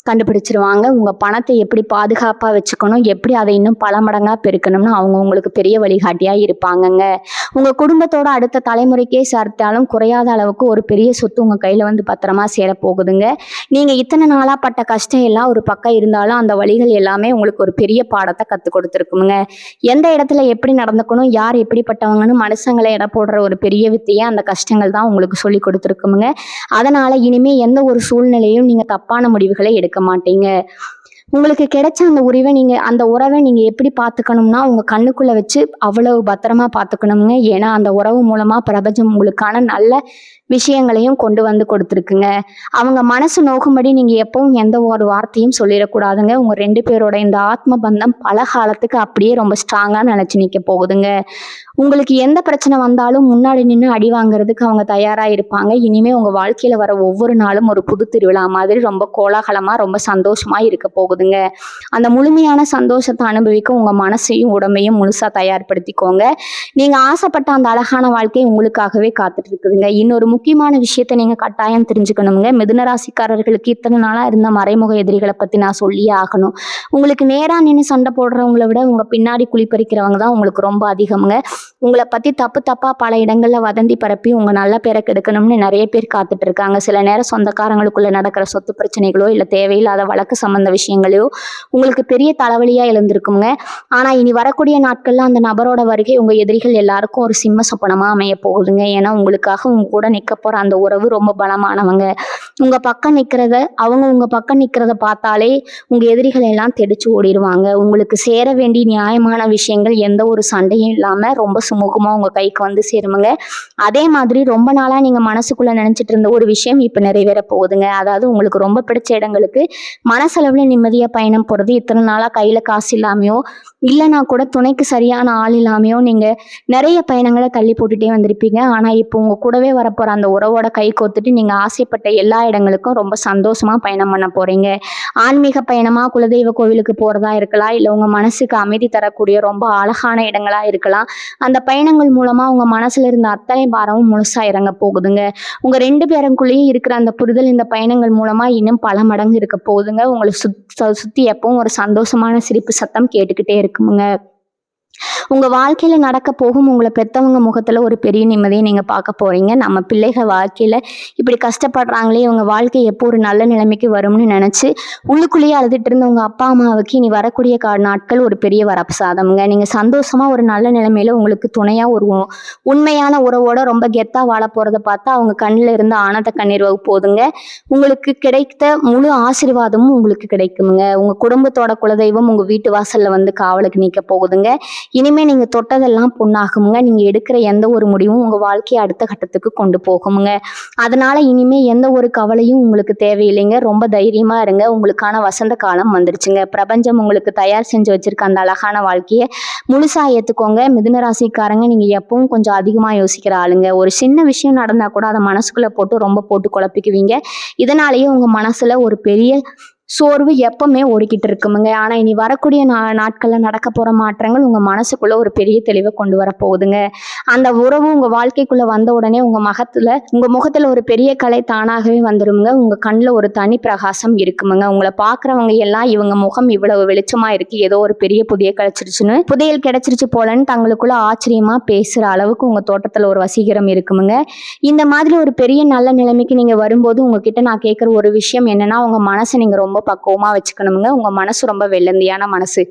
கண்டுபிடிச்சிருவாங்க. உங்க பணத்தை எப்படி பாதுகாப்பா வச்சுக்கணும், எப்படி அதை இன்னும் பல மடங்கா பெருக்கணும்னு அவங்க உங்களுக்கு பெரிய வழிகாட்டியா இருப்பாங்கங்க. உங்க குடும்பத்தோட அடுத்த தலைமுறைக்கே சேர்த்தாலும் குறையாத அளவுக்கு ஒரு பெரிய சொத்து உங்க கையில வந்து பத்திரமா சேர போகுதுங்க. நீங்க இத்தனை நாளா பட்ட கஷ்டம் எல்லாம் ஒரு பக்கம் இருந்தாலும் அந்த வழிகள் எல்லாமே உங்களுக்கு ஒரு பெரிய பாடத்தை கத்து கொடுத்துருக்குங்க. எந்த இடத்துல எப்படி நடந்துக்கணும், யார் எப்படிப்பட்டவங்கன்னு மனுஷங்களை எடை போடுற ஒரு பெரிய வித்தையை அந்த கஷ்டங்கள் தான் உங்களுக்கு சொல்லி கொடுத்துருக்குங்க. அதனால இனிமே எந்த ஒரு சூழ்நிலையும் நீங்க தப்பான முடிவுகளை எடுக்க மாட்டீங்க. உங்களுக்கு கிடைச்ச அந்த உறவை நீங்க எப்படி பார்த்துக்கணும்னா உங்க கண்ணுக்குள்ள வச்சு அவ்வளவு பத்திரமா பார்த்துக்கணுங்க. ஏன்னா அந்த உறவு மூலமா பிரபஞ்சம் உங்களுக்கான நல்ல விஷயங்களையும் கொண்டு வந்து கொடுத்துருக்குங்க. அவங்க மனசு நோக்கும்படி நீங்க எப்பவும் எந்த ஒரு வார்த்தையும் சொல்லிடக்கூடாதுங்க. உங்க 2 பேரோட இந்த ஆத்ம பந்தம் பல காலத்துக்கு அப்படியே ரொம்ப ஸ்ட்ராங்கா நிலைச்சு நிற்க போகுதுங்க. உங்களுக்கு எந்த பிரச்சனை வந்தாலும் முன்னாடி நின்று அடி வாங்குறதுக்கு அவங்க தயாரா இருப்பாங்க. இனிமே உங்க வாழ்க்கையில வர ஒவ்வொரு நாளும் ஒரு புது திருவிழா மாதிரி ரொம்ப கோலாகலமா ரொம்ப சந்தோஷமா இருக்க போகுதுங்க. அந்த முழுமையான சந்தோஷத்தை அனுபவிக்க உங்க மனசையும் உடம்பையும் முழுசா தயார்படுத்திக்கோங்க. நீங்க ஆசைப்பட்ட அந்த அழகான வாழ்க்கை உங்களுக்காகவே காத்துட்டு இருக்குதுங்க. இன்னொரு முக்கியமான விஷயத்த நீங்க கட்டாயம் தெரிஞ்சுக்கணுங்க. மிதுன ராசிக்காரர்களுக்கு இத்தனை நாளா இருந்த மறைமுக எதிரிகளை பத்தி நான் சொல்லியே ஆகணும். உங்களுக்கு நேரா நின்று சண்டை போடுறவங்களை விட உங்க பின்னாடி குளிப்பறிக்கிறவங்க தான் உங்களுக்கு ரொம்ப அதிகம்ங்க. உங்களை பத்தி தப்பு தப்பா பல இடங்கள்ல வதந்தி பரப்பி உங்க நல்ல பேரை கெடுக்கணும்னு நிறைய பேர் காத்துட்டு இருக்காங்க. சில நேரம் சொந்தக்காரங்களுக்குள்ள நடக்கிற சொத்து பிரச்சனைகளோ இல்ல தேவையில்லாத வழக்கு சம்பந்த விஷயங்களோ உங்களுக்கு பெரிய தலைவலியா எழுந்திருக்குங்க. ஆனா இனி வரக்கூடிய நாட்கள்ல அந்த நபரோட வருகை உங்க எதிரிகள் எல்லாருக்கும் ஒரு சிம்ம சொப்பனமா அமைய போகுதுங்க. ஏன்னா உங்களுக்காக உங்க கூட நிக்க போற அந்த உறவு ரொம்ப பலமானவங்க. உங்க பக்கம் நிக்கிறத பார்த்தாலே உங்க எதிரிகள் எல்லாம் தெடிச்சு ஓடிடுவாங்க. உங்களுக்கு சேர வேண்டிய நியாயமான விஷயங்கள் எந்த ஒரு சண்டையும் இல்லாம ரொம்ப சுமூகமா உங்க கைக்கு வந்து சேருமுங்க. அதே மாதிரி ரொம்ப நாளா நீங்க மனசுக்குள்ள நினைச்சிட்டு இருந்த ஒரு விஷயம் இப்ப நிறைவேற போகுதுங்க. அதாவது உங்களுக்கு ரொம்ப பிடிச்ச இடங்களுக்கு மனசளவுல நிம்மதியா பயணம் போறது. இத்தனை நாளா கையில காசு இல்லாமையோ இல்லைன்னா கூட துணைக்கு சரியான ஆள் இல்லாமையோ நீங்க நிறைய பயணங்களை தள்ளி போட்டுட்டே வந்திருப்பீங்க. ஆனா இப்போ உங்க கூடவே வரப்போற அந்த உறவோட கை கோத்துட்டு நீங்க ஆசைப்பட்ட எல்லா இடங்களுக்கும் ரொம்ப சந்தோஷமா பயணம் பண்ண போறீங்க. ஆன்மீக பயணமா, குலதெய்வ கோவிலுக்கு போறதா இருக்கலாம், இல்ல உங்க மனசுக்கு அமைதி தரக்கூடிய ரொம்ப அழகான இடங்களா இருக்கலாம். அந்த பயணங்கள் மூலமா உங்க மனசுல இருந்த அத்தனை பாரமும் முழுசா இறங்க போகுதுங்க. உங்க 2 பேருக்குள்ளேயும் இருக்கிற அந்த புரிதல் இந்த பயணங்கள் மூலமா இன்னும் பல மடங்கு இருக்க போகுதுங்க. உங்களை சுத்தி எப்பவும் ஒரு சந்தோஷமான சிரிப்பு சத்தம் கேட்டுக்கிட்டே இருக்குமுங்க. உங்கள் வாழ்க்கையில் நடக்க போகும் உங்களை பெற்றவங்க முகத்தில் ஒரு பெரிய நிம்மதியை நீங்கள் பார்க்க போகிறீங்க. நம்ம பிள்ளைகள் வாழ்க்கையில் இப்படி கஷ்டப்படுறாங்களே, இவங்க வாழ்க்கை எப்போ ஒரு நல்ல நிலைமைக்கு வரும்னு நினச்சி உள்ளுக்குள்ளேயே அழுதுட்டு இருந்த உங்கள் அப்பா அம்மாவுக்கு இனி வரக்கூடிய நாட்கள் ஒரு பெரிய வரப்பிரசாதம்ங்க. நீங்கள் சந்தோஷமாக ஒரு நல்ல நிலைமையில் உங்களுக்கு துணையாக ஒரு உண்மையான உறவோட ரொம்ப கெத்தாக வாழ போகிறத பார்த்தா அவங்க கண்ணில் இருந்து ஆனந்த கண்ணீர் போதுங்க. உங்களுக்கு கிடைத்த முழு ஆசீர்வாதமும் உங்களுக்கு கிடைக்குங்க. உங்கள் குடும்பத்தோட குலதெய்வம் உங்கள் வீட்டு வாசலில் வந்து காவலுக்கு நிற்க போகுதுங்க. இனிமேல் நீங்கள் தொட்டதெல்லாம் பொண்ணாகுங்க. நீங்கள் எடுக்கிற எந்த ஒரு முடிவும் உங்கள் வாழ்க்கையை அடுத்த கட்டத்துக்கு கொண்டு போகுங்க. அதனால் இனிமேல் எந்த ஒரு கவலையும் உங்களுக்கு தேவையில்லைங்க. ரொம்ப தைரியமாக இருங்க. உங்களுக்கான வசந்த காலம் வந்துருச்சுங்க. பிரபஞ்சம் உங்களுக்கு தயார் செஞ்சு வச்சுருக்க அந்த அழகான வாழ்க்கையை முழுசாக ஏற்றுக்கோங்க. மிதுன ராசிக்காரங்க, நீங்கள் எப்பவும் கொஞ்சம் அதிகமாக யோசிக்கிற ஆளுங்க. ஒரு சின்ன விஷயம் நடந்தால் கூட அதை மனசுக்குள்ளே ரொம்ப போட்டு குழப்பிக்குவீங்க. இதனாலேயே உங்கள் மனசில் ஒரு பெரிய சோர்வு எப்பவுமே ஓடிக்கிட்டு இருக்குமுங்க. ஆனால் இனி வரக்கூடிய நாட்களில் நடக்க போகிற மாற்றங்கள் உங்கள் மனசுக்குள்ளே ஒரு பெரிய தெளிவை கொண்டு வர போகுதுங்க. அந்த உறவு உங்கள் வாழ்க்கைக்குள்ளே வந்த உடனே உங்கள் முகத்தில் ஒரு பெரிய கலை தானாகவே வந்துடுங்க. உங்கள் கண்ணில் ஒரு தனி பிரகாசம் இருக்குமுங்க. உங்களை பார்க்குறவங்க எல்லாம் இவங்க முகம் இவ்வளவு வெளிச்சமாக இருக்குது, ஏதோ ஒரு பெரிய புதையல் கிடைச்சிருச்சு போலன்னு தங்களுக்குள்ள ஆச்சரியமாக பேசுகிற அளவுக்கு உங்கள் தோட்டத்தில் ஒரு வசீகரம் இருக்குமுங்க. இந்த மாதிரி ஒரு பெரிய நல்ல நிலைமைக்கு நீங்கள் வரும்போது உங்ககிட்ட நான் கேட்குற ஒரு விஷயம் என்னன்னா, உங்கள் மனசை நீங்கள் ரொம்ப பக்குவமாக வச்சுக்கணுங்க. உங்கள் மனசு ரொம்ப வெள்ளந்தியான மனசு.